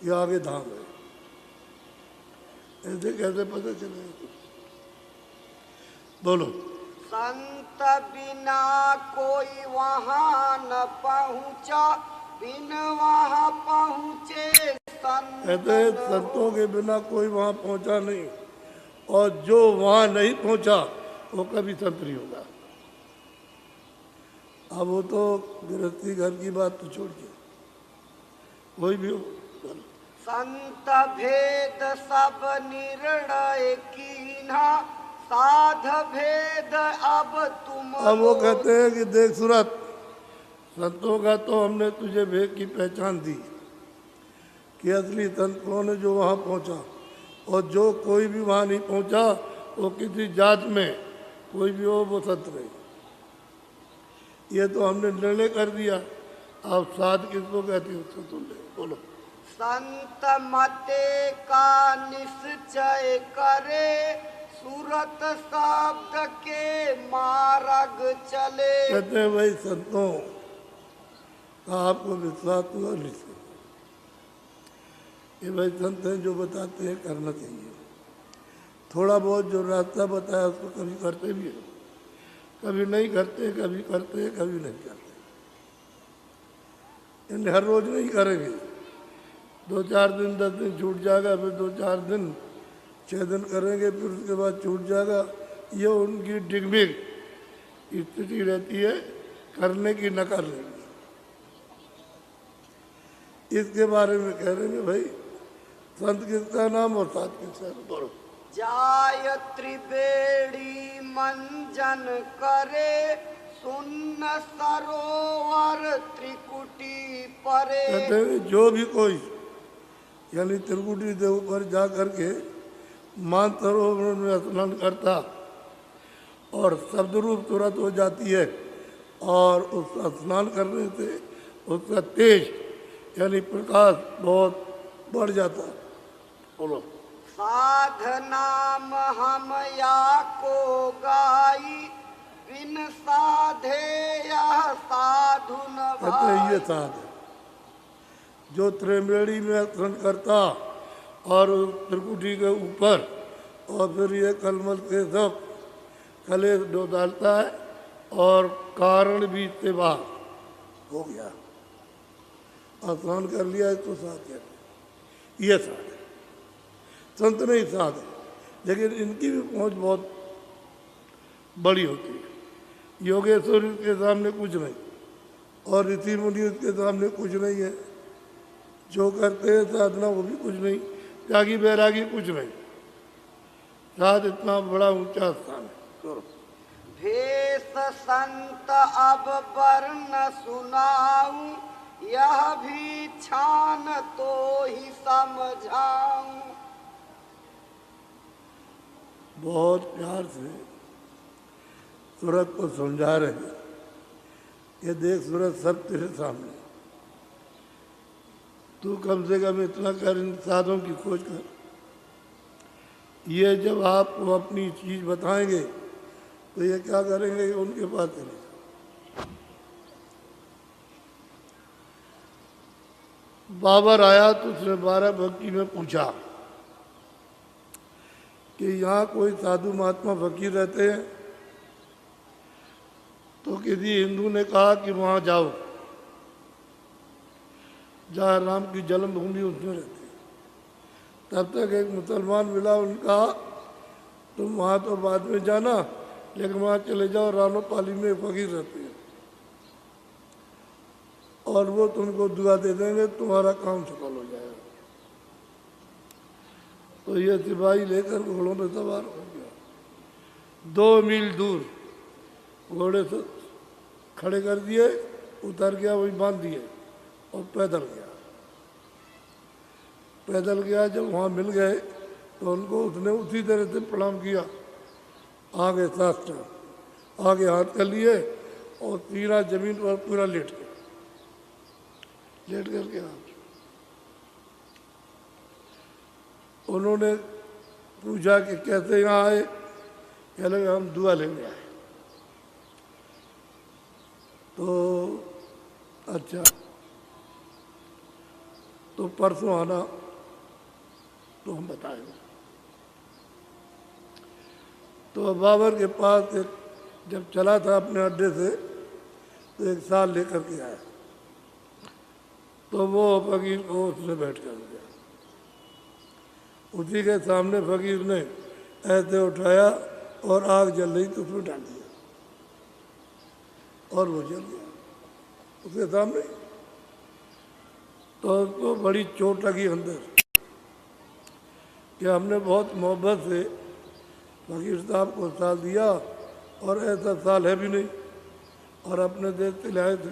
कि आगे धाम है। ऐसे कैसे पता चलेगा? बोलो। संत बिना कोई वहाँ न पहुँचा, बिन वहाँ पहुँचे संत कहते संतों के बिना कोई वहाँ पहुँचा नहीं, और जो वहाँ नहीं पहुँचा वो कभी संत नहीं होगा। अब वो तो गृहस्थी घर की बात तो छोड़ के कोई भी हो। संत भेद सब निर्णय कीन्हा, साध भेद अब तुम। अब वो कहते हैं कि देख सूरत, संतों का तो हमने तुझे भेद की पहचान दी कि असली संत कौन है, जो वहाँ पहुँचा, और जो कोई भी वहाँ नहीं पहुँचा वो किसी जात में कोई भी हो वो संत नहीं। ये तो हमने निर्णय कर दिया। आप साध किसको कहते हो? उसको तुम ले बोलो। संत मते का निश्चय करे, सूरत शब्द के मार्ग चले। कहते हैं भाई संतों का आपको विश्वास हुआ नहीं, ये भाई संत हैं जो बताते हैं करना चाहिए। थोड़ा बहुत जो रास्ता बताया उसको कभी करते भी हैं, कभी नहीं करते, कभी करते हैं, कभी नहीं करते। यानी हर रोज नहीं करेंगे, 2-4 दिन 10 दिन छूट जाएगा, फिर 2-4 दिन 6 दिन करेंगे, फिर उसके बाद छूट जाएगा। ये उनकी डिग्मिग स्थिति रहती है करने की न करने की। इसके बारे में कह रहे हैं भाई संत किसका नाम और साथ किसका बोलो। जाय त्रिवेणी मंजन करे, सुन्न सरोवर त्रिकुटी परे। कहते हैं जो भी कोई यानी त्रिकुटी के ऊपर जा करके मानसरोवर में स्नान करता और शब्दरूप तुरंत हो जाती है, और उस स्नान करने से उसका तेज यानी प्रकाश बहुत बढ़ जाता है। बोलो। साध नाम हम या को गाई, बिन साधे यह साधु न कहते हैं ये भाई। साध है जो त्रिवेणी में स्नान करता और उस त्रिकुटी के ऊपर, और फिर ये कलमल के सब कलेश डो डालता है और कारण भी इससे बाहर हो गया, स्नान कर लिया, इसको साध कहते हैं। ये साध है, संत नहीं साध है, लेकिन इनकी भी पहुंच बहुत बड़ी होती है। योगेश्वर के सामने कुछ नहीं, और ऋषि मुनि उसके सामने कुछ नहीं है। जो करते हैं साधना वो भी कुछ नहीं, त्यागी बैरागी कुछ नहीं। साध इतना बड़ा ऊंचा स्थान है। भेष संत अब वर्ण सुनाऊं, यह भी छान तो ही समझाऊं। बहुत प्यार से सूरत को समझा रहे हैं। ये देख सूरत सब तेरे सामने, तू कम से कम इतना कर, इन साधों की खोज कर। ये जब आपको अपनी चीज़ बताएंगे तो ये क्या करेंगे, उनके पास चले। बाबर आया तो उसने 12 भक्ति में पूछा कि यहाँ कोई साधु महात्मा फकीर रहते हैं? तो किसी हिंदू ने कहा कि वहाँ जाओ जहाँ राम की जन्मभूमि उसमें रहती है। तब तक एक मुसलमान मिला, उनका तुम वहाँ तो बाद में जाना, लेकिन वहाँ चले जाओ, रानोपाली में फकीर रहते हैं और वो तुमको दुआ दे देंगे, तुम्हारा काम सफल हो जाएगा। तो ये सिपाही लेकर घोड़ों में सवार हो गया। 2 मील दूर घोड़े से खड़े कर दिए, उतर गया, वहीं बांध दिए और पैदल गया। पैदल गया, जब वहाँ मिल गए तो उनको उसने उसी तरह से प्रणाम किया, आगे साष्टांग, आगे हाथ कर लिए और सीना जमीन पर पूरा लेट गया। लेट करके उन्होंने पूछा कि कैसे यहाँ आए? कह लगे हम दुआ लेने आए। तो अच्छा, तो परसों आना तो हम बताएंगे। तो बाबर के पास जब चला था अपने अड्डे से तो एक साल लेकर के आया, तो वो फकीर को उसने बैठ कर दिया। उसी के सामने फकीर ने ऐसे उठाया और आग जल रही तो उसमें डाल दिया और वो जल गया उसके सामने। तो उसको बड़ी चोट लगी अंदर कि हमने बहुत मोहब्बत से फकीर साहब को साल दिया और ऐसा साल है भी नहीं, और अपने देश से लाए थे।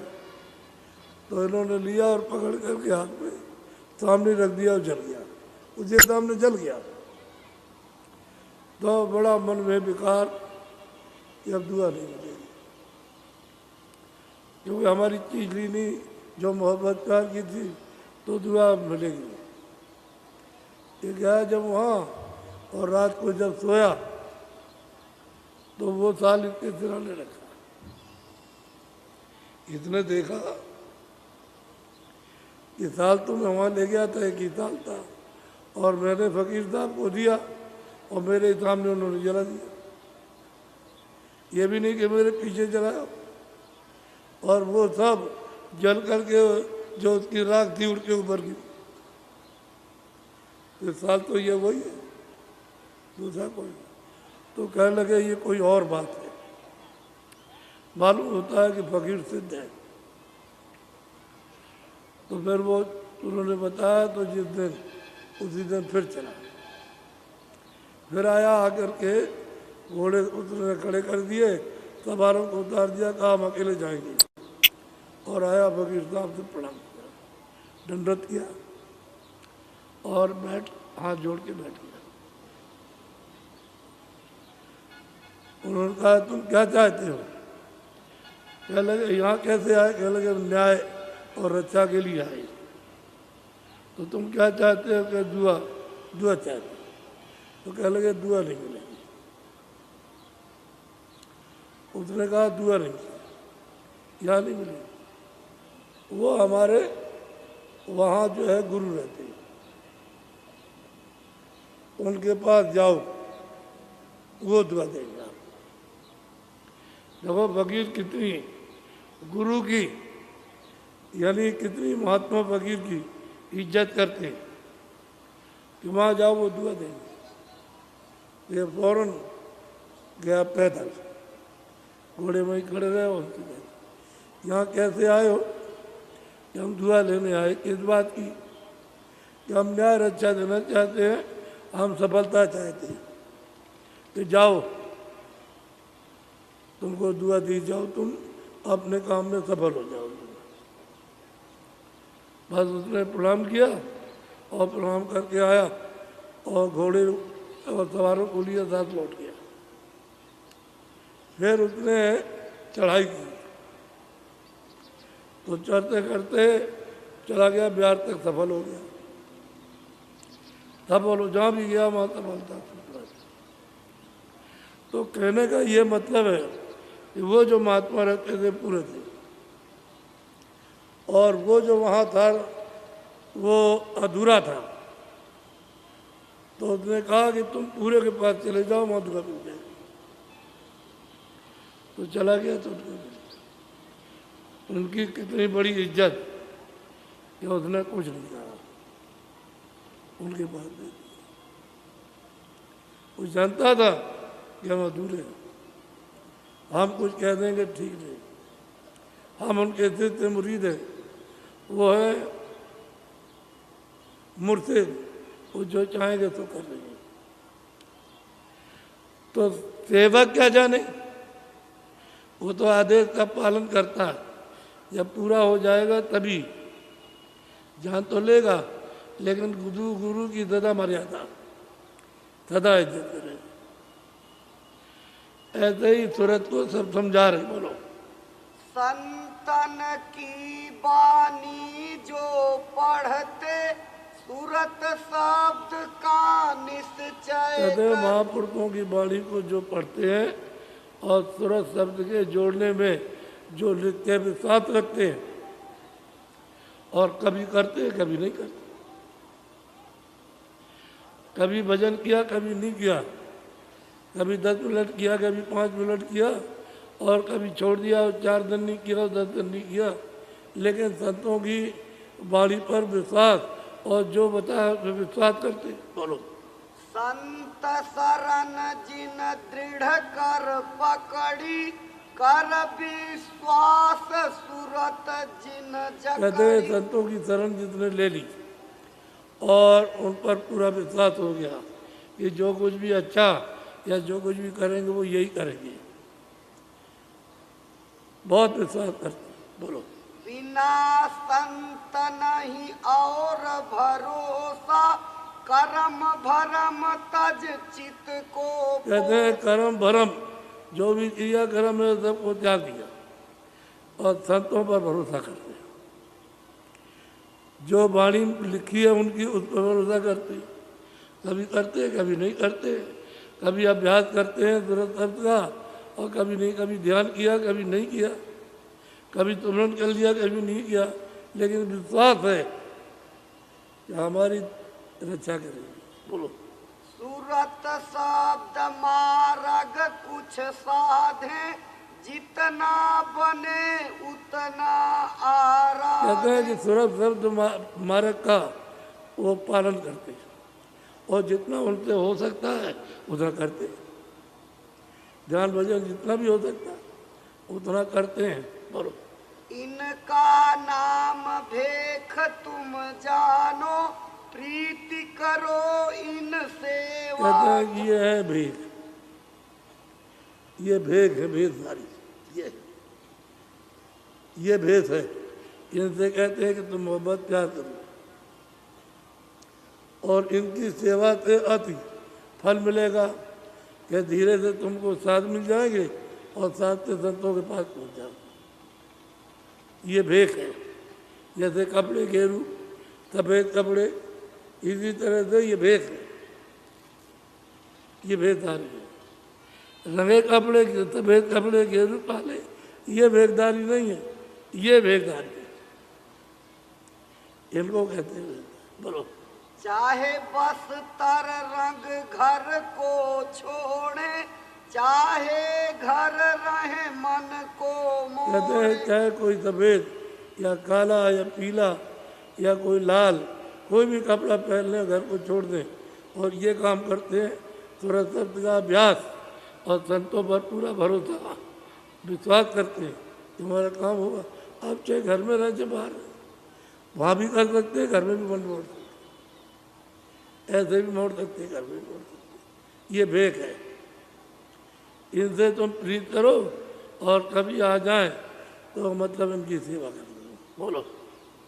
तो इन्होंने लिया और पकड़ करके हाथ में सामने रख दिया और जल गया, उसके सामने जल गया। तो बड़ा मन में विकार कि अब दुआ नहीं मिलेगी, क्योंकि हमारी चीज ली नहीं जो मोहब्बत प्यार की थी, तो दुआ मिलेगी। ये गया जब वहाँ और रात को जब सोया तो वो साल इसके सिराने रखा। इसने देखा कि साल तो मैं वहाँ ले गया था, एक ही साल था, और मैंने फकीर साहब को दिया और मेरे सामने उन्होंने जला दिया। ये भी नहीं कि मेरे पीछे जलाया, और वो सब जल करके जो उसकी राख थी उड़ के ऊपर की। तो साल तो ये वही है, दूसरा कोई। तो कहने लगे ये कोई और बात है। मालूम होता है कि फकीर सिद्ध है। तो फिर वो उन्होंने बताया, तो जिस दिन उसी दिन फिर चला, फिर आया आकर के घोड़े उसने खड़े कर दिए, सवारों को उतार दिया, कहा हम अकेले जाएंगे, और आया फकीर साहब से प्रणाम किया, दंडवत किया और हाथ जोड़ के बैठ गया। उन्होंने कहा तुम क्या चाहते हो? कह लगे यहाँ कैसे आए? कह लगे न्याय और रक्षा के लिए आए। तो तुम क्या चाहते हो? कि दुआ चाहते हो। तो कह लगे दुआ नहीं मिलेगी। उसने कहा दुआ नहीं, यहाँ नहीं मिलेगी। वो हमारे वहाँ जो है गुरु रहते हैं, उनके पास जाओ, वो दुआ देंगे। देखो फकीर कितनी गुरु की, यानी कितनी महात्मा फकीर की इज्जत करते हैं कि वहाँ जाओ वो दुआ देंगे। ये फौरन गया पैदल, घोड़े में ही खड़े रहे। उनकी यहाँ कैसे आए हो? कि हम दुआ लेने आए। किस बात की? कि हम न्याय रक्षा देना चाहते हैं, हम सफलता चाहते हैं। कि जाओ तुमको दुआ दी जाओ, तुम अपने काम में सफल हो जाओ। बस उसने प्रणाम किया और प्रणाम करके आया और घोड़े और सवारों को लिए साथ लौट गया। फिर उसने चढ़ाई की, तो चढ़ते करते चला गया, बिहार तक सफल हो गया। सफल हो जहाँ भी गया वहाँ सफलता। तो कहने का ये मतलब है कि वो जो महात्मा रहते थे पूरे थे, और वो जो वहाँ था वो अधूरा था। तो उसने कहा कि तुम पूरे के पास चले जाओ, वहाँ दुआ मिल जाएगी। तो चला गया तो उनकी कितनी बड़ी इज्जत कि उसने कुछ नहीं कहा, उनके पास दे दिया। वो जानता था कि हम अधूरे हैं, हम कुछ कह देंगे ठीक नहीं, हम उनके दिल से मुरीद हैं। वो है मुर्शिद, वो जो चाहेंगे तो कर लेंगे। तो सेवक क्या जाने, वो तो आदेश का पालन करता है। जब पूरा हो जाएगा तभी जान तो लेगा, लेकिन गुरु की सदा मर्यादा, सदा इज्जत करेगा। ऐसे ही सूरत को सब समझा रहे। बोलो। संतन की बानी जो पढ़ते, सूरत शब्द का निश्चय। महापुरुषों की बाणी को जो पढ़ते हैं और सूरत शब्द के जोड़ने में जो नित्य विश्वास रखते हैं, और कभी करते हैं कभी नहीं करते, कभी भजन किया कभी नहीं किया, कभी 10 मिनट किया कभी 5 मिनट किया, और कभी छोड़ दिया और 4 दिन नहीं किया और 10 दिन नहीं किया। लेकिन संतों की वाणी पर विश्वास और जो बताया उस पर विश्वास करते। बोलो। संत शरण जिन दृढ़ कर पकड़ी, कर विश्वास सुरत जिन कहते हैं जकड़ी। संतों की शरण जितने ले ली और उन पर पूरा विश्वास हो गया कि जो कुछ भी अच्छा या जो कुछ भी करेंगे वो यही करेंगे, बहुत विश्वास करते। बोलो। बिना संत नहीं और भरोसा, करम भरम तज चित को। कहते हैं कर्म भरम जो भी किया कर्म है सबको त्याग दिया और संतों पर भरोसा करते हैं। जो वाणी लिखी है उनकी उस पर भरोसा करते हैं। कभी करते हैं कभी नहीं करते, कभी अभ्यास करते हैं तुरंत अर्थ का और कभी नहीं, कभी ध्यान किया कभी नहीं किया, कभी तुरंत कर लिया कभी नहीं किया, लेकिन विश्वास है कि हमारी रक्षा करेगी। बोलो। सूरत शब्द मार्ग कुछ साधे, जितना बने उतना आराधे। कहते हैं कि सुरभ शब्द मार्ग का वो पालन करते हैं और जितना उनसे हो सकता है उतना करते हैं। ध्यान भजन जितना भी हो सकता है उतना करते हैं। बोलो। इनका नाम भेख तुम जानो, प्रीति करो इनसे। कहते हैं कि ये है भेद, ये भेद है भेदधारी, ये भेद है। इनसे कहते हैं कि तुम मोहब्बत प्यार करो और इनकी सेवा से अति फल मिलेगा कि धीरे से तुमको साथ मिल जाएंगे और साथ से संतों के पास पहुंच जाओ। ये भेक है। जैसे कपड़े घेरू सफ़ेद कपड़े, इसी तरह से ये भेक है, ये भेदधारी है। रंगे कपड़े सफ़ेद कपड़े घेरू काले, ये भेदधारी नहीं है, ये भेदधारी है। इनको कहते हैं। बोलो। चाहे बस तर रंग घर को छोड़े, चाहे घर रहे मन को कहते हैं मोड़े। चाहे कोई सफ़ेद या काला या पीला या कोई लाल कोई भी कपड़ा पहन ले, घर को छोड़ दें और ये काम करते हैं। सूरज शब्द का अभ्यास और संतों पर पूरा भरोसा विश्वास करते हैं तुम्हारा काम होगा। आप चाहे घर में रह चाहे बाहर रहे, वहाँ भी कर सकते हैं, घर में भी मन मोड़ सकते, ऐसे भी मोड़ सकते, घर में भी मोड़ सकते। ये भेक है। इनसे तुम प्रीत करो और कभी आ जाए तो मतलब इनकी सेवा कर दो। बोलो।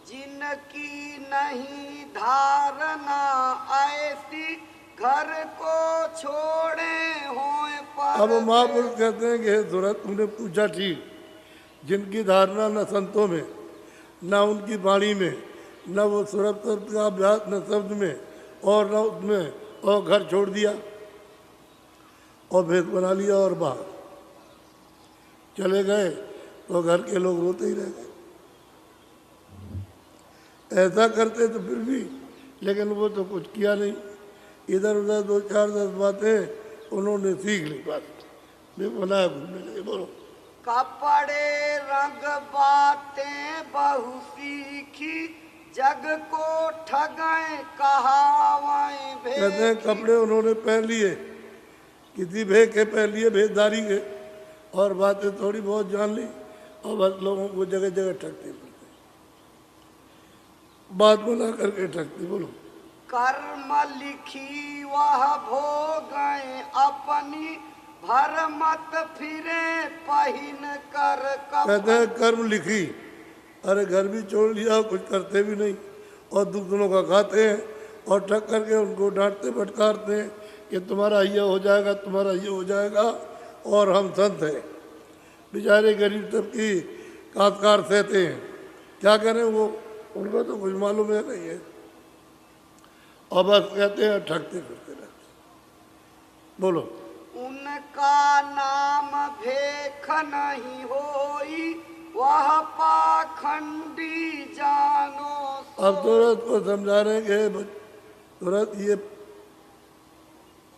जिनकी नहीं धारणा ऐसी, घर को छोड़े होए पर। अब महापुरुष कहते हैं कि हे सूरत, तुमने पूछा ठीक, जिनकी धारणा न संतों में न उनकी वाणी में न वो सूरत शब्द का अभ्यास न शब्द में और न उसमें, और घर छोड़ दिया और भेद बना लिया और बाहर चले गए तो घर के लोग रोते ही रह गए। ऐसा करते तो फिर भी, लेकिन वो तो कुछ किया नहीं। इधर उधर 2-4-10 बातें उन्होंने सीख ली, बस वे बनाया घूमने लगे। बोलो। कपड़े रंग बातें बहु सीखी, जग को ठगाए कहावाएं भेद। कहते हैं कपड़े उन्होंने पहन लिए, किसी भेद के पहन लिए, भेदधारी के, और बातें थोड़ी बहुत जान ली और बस लोगों को जगह जगह ठगते फिरते, बात बना करके ठगते। बोलो। कर्म लिखी वह भोगए अपनी, भर मत फिरे पहिन कर कहते हैं कर्म लिखी, अरे घर भी छोड़ लिया, कुछ करते भी नहीं और दूसरों का खाते हैं और ठग करके उनको डांटते फटकारते हैं कि तुम्हारा ये हो जाएगा, तुम्हारा ये हो जाएगा, और हम संत हैं। बेचारे गरीब तबकी काश्तकार सहते हैं, क्या करें, वो उनको तो कुछ मालूम है नहीं है, और बस कहते हैं ठगते फिरते रहते। बोलो। उनका नाम भेख नहीं होई, वह पाखंडी जानो। अब तुरंत को समझा रहे हैं कि तुरंत ये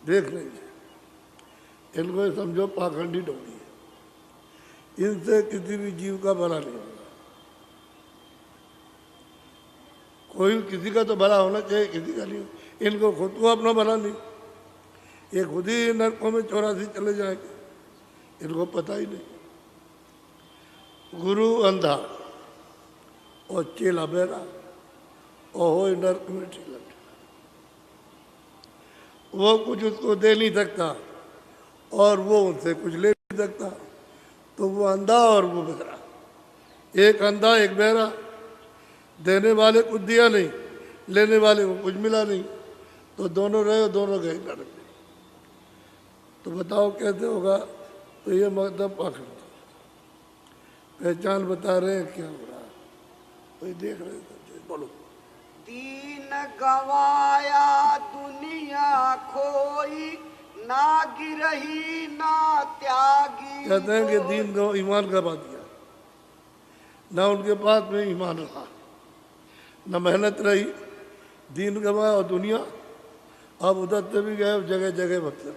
देख रही है। इनको ये समझो पाखंडी डोंगी है, इनसे किसी भी जीव का भला नहीं होगा। कोई किसी का तो भला होना चाहिए, किसी का नहीं। इनको खुद को अपना भला नहीं, ये खुद ही नरकों में 84 चले जाएंगे, इनको पता ही नहीं। गुरु अंधा और चेला बहरा और हो नरक में ठेला। वो कुछ उसको दे नहीं सकता और वो उनसे कुछ ले नहीं सकता, तो वो अंधा और वो बहरा। एक अंधा एक बहरा, देने वाले कुछ दिया नहीं, लेने वाले को कुछ मिला नहीं, तो दोनों रहे, दोनों गए नरक में। तो बताओ कैसे होगा? तो ये मतलब पाखंड पहचान बता रहे हैं क्या हो रहा है, कोई देख रहे थे। बोलो। दीन गवाया दुनिया खोई, ना गिरही ना त्यागी। कहते हैं कि दीन को ईमान गवा दिया, ना उनके पास में ईमान रहा, न मेहनत रही, दीन गवाया और दुनिया। अब उधर से भी गए, जगह जगह भक्तन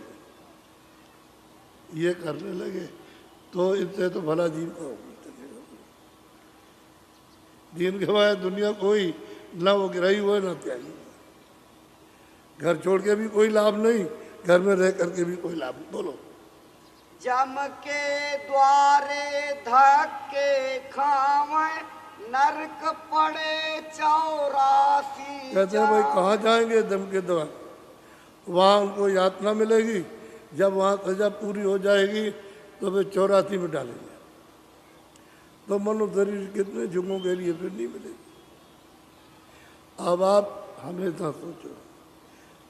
ये करने लगे, तो इससे तो भला जीव का होगा। दीन गवाया दुनिया कोई, ना वो गिराई हुआ ना त्यागी। घर छोड़ के भी कोई लाभ नहीं, घर में रह करके भी कोई लाभ नहीं। बोलो। जम के द्वारे धक्के खावे, नरक पड़े 84। कहते हैं भाई कहाँ जाएंगे? दम के द्वार, वहाँ उनको यातना मिलेगी। जब वहाँ सजा पूरी हो जाएगी तो वे 84 में डालेंगे। तो मनो शरीर कितने जुगों के लिए फिर नहीं मिलेगी। अब आप हमेशा सोचो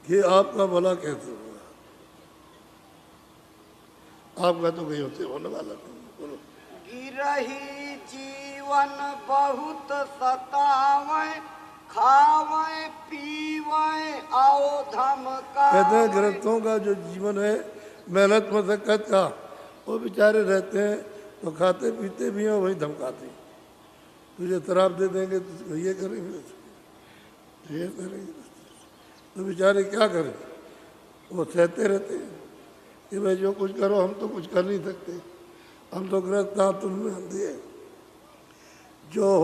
कि आपका भला कैसे होगा। आपका तो कहीं होते होने वाला नहीं। बोलो। गिरही जीवन बहुत सतावे, खावे पीवे आओ धमका। कहते हैं गृहस्थों का जो जीवन है मेहनत मशक्कत का, वो बेचारे रहते हैं तो खाते पीते भी हैं, वही धमकाते हैं। तुझे शराब दे देंगे तो ये करेंगे, ये करेंगे, तो बेचारे क्या करें? वो सहते रहते हैं कि भाई जो कुछ करो, हम तो कुछ कर नहीं सकते, हम तो गृहस्थ तुम में अंधे हैं। जो